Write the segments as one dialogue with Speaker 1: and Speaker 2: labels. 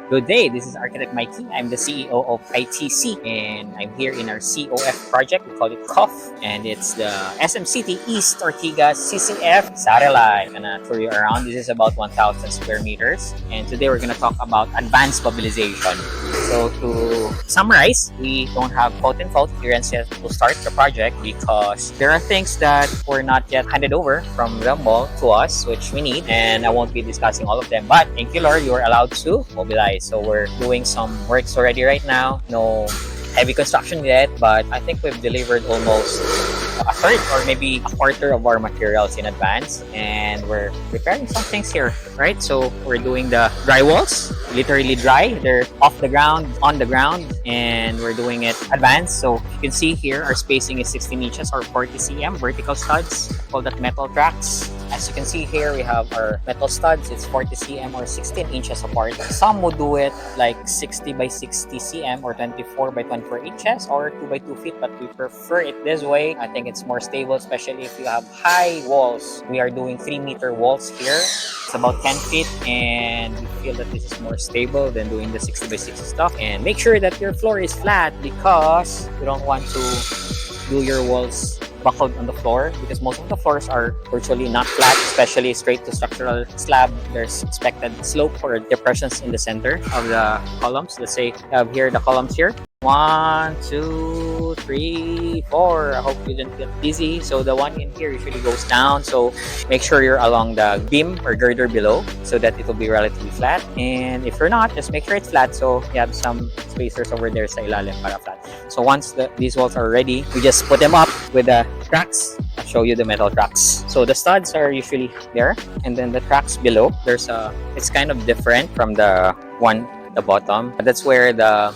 Speaker 1: Good day, this is Architect Mhykee. I'm the CEO of ITC and I'm here in our COF project. We call it COF and it's the SM City East Ortigas CCF satellite. I'm gonna tour you around. This is about 1,000 square meters and today we're gonna talk about advanced mobilization. So to summarize, we don't have quote-unquote clearance yet to start the project because there are things that were not yet handed over from the mall to us which we need, and I won't be discussing all of them, but thank you Lord, you are allowed to mobilize. So we're doing some works already right now. No heavy construction yet, but I think we've delivered almost a third or maybe a quarter of our materials in advance, and we're preparing some things here, right? So we're doing the drywalls, literally dry. They're off the ground, on the ground, and we're doing it advanced. So you can see here our spacing is 16 inches or 40 cm vertical studs, call that metal tracks. As you can see here, we have our metal studs. It's 40 cm or 16 inches apart. Some would do it like 60 by 60 cm or 24 by 24 inches or 2 by 2 feet, but we prefer it this way. I think it's more stable, especially if you have high walls. We are doing 3-meter walls here. It's about 10 feet, and we feel that this is more stable than doing the 60 by 60 stuff. And make sure that your floor is flat because you don't want to do your walls buckled on the floor, because most of the floors are virtually not flat, especially straight to structural slab. There's expected slope or depressions in the center of the columns. Let's say I have here the columns here. 1, 2, 3, 4. I hope you didn't get dizzy. So the one in here usually goes down. So make sure you're along the beam or girder below so that it will be relatively flat. And if you're not, just make sure it's flat. So you have some spacers over there sa ilalim para flat. So once these walls are ready, we just put them up with the tracks. I'll show you the metal tracks. So the studs are usually there, and then the tracks below, it's kind of different from the one at the bottom. That's where the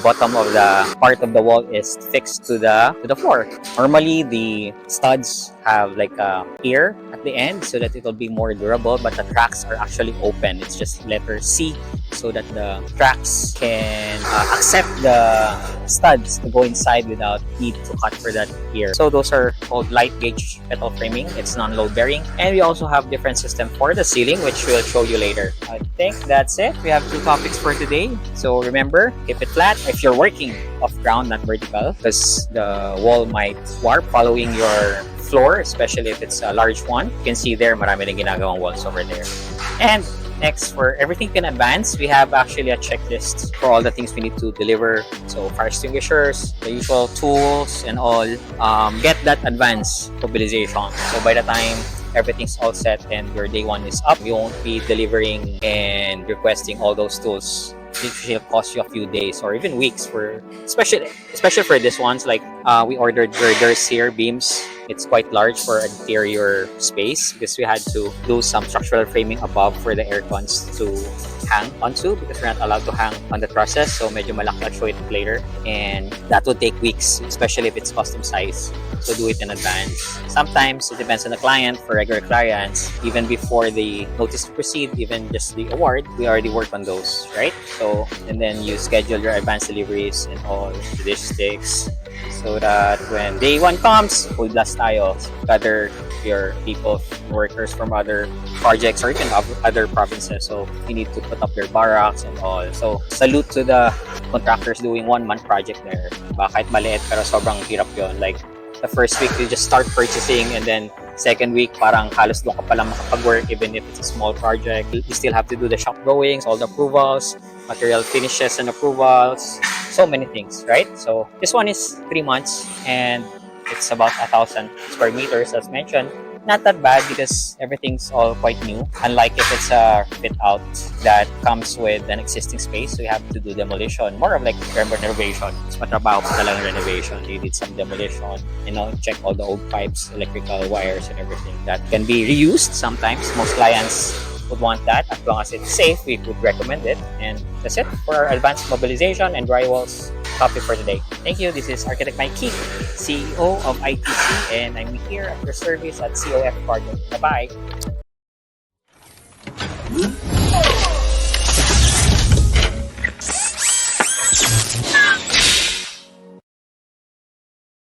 Speaker 1: bottom of the part of the wall is fixed to the floor. Normally the studs have like a ear at the end so that it will be more durable, but the tracks are actually open. It's just letter C so that the tracks can accept the studs to go inside without need to cut for that ear. So those are called light gauge metal framing. It's non-load bearing, and we also have different system for the ceiling, which we'll show you later. I think that's it. We have 2 topics for today. So remember, keep it flat if you're working off ground, not vertical, because the wall might warp following your floor, especially if it's a large one. You can see there, marami rin ginagawang walls over there. And next, for everything in advance, we have actually a checklist for all the things we need to deliver. So fire extinguishers, the usual tools and all. Get that advanced mobilization. So by the time everything's all set and your day 1 is up, you won't be delivering and requesting all those tools. It will cost you a few days or even weeks, for especially for this ones. Like we ordered girders here, beams. It's quite large for interior space because we had to do some structural framing above for the air cons to hang onto, because we're not allowed to hang on the trusses. So medyo malaki. I'll show it later, and that will take weeks, especially if it's custom size. So do it in advance. Sometimes it depends on the client. For regular clients, even before the notice to proceed, even just the award, we already work on those, right? So, and then you schedule your advanced deliveries and all the logistics so that when day 1 comes, full blast tayo. Gather your people, workers from other projects or even other provinces. So you need to put up your barracks and all. So salute to the contractors doing 1-month project there. Kahit maliit pero sobrang hirap yun. Like the first week you just start purchasing, and then second week parang halos doon ka palang makapag-work even if it's a small project. You still have to do the shop goings, all the approvals, material finishes and approvals, so many things, right? So this one is 3 months and it's about 1,000 square meters as mentioned. Not that bad because everything's all quite new. Unlike if it's a fit out that comes with an existing space, so you have to do demolition. More of like renovation. It's matrabaho pa talagang renovation. You need some demolition, check all the old pipes, electrical wires and everything that can be reused sometimes. Most clients would want that. As long as it's safe, we would recommend it. And that's it for our advanced mobilization and drywalls topic for today. Thank you. This is Architect Mhykee, CEO of ITC, and I'm here at your service at COF project. Bye-bye.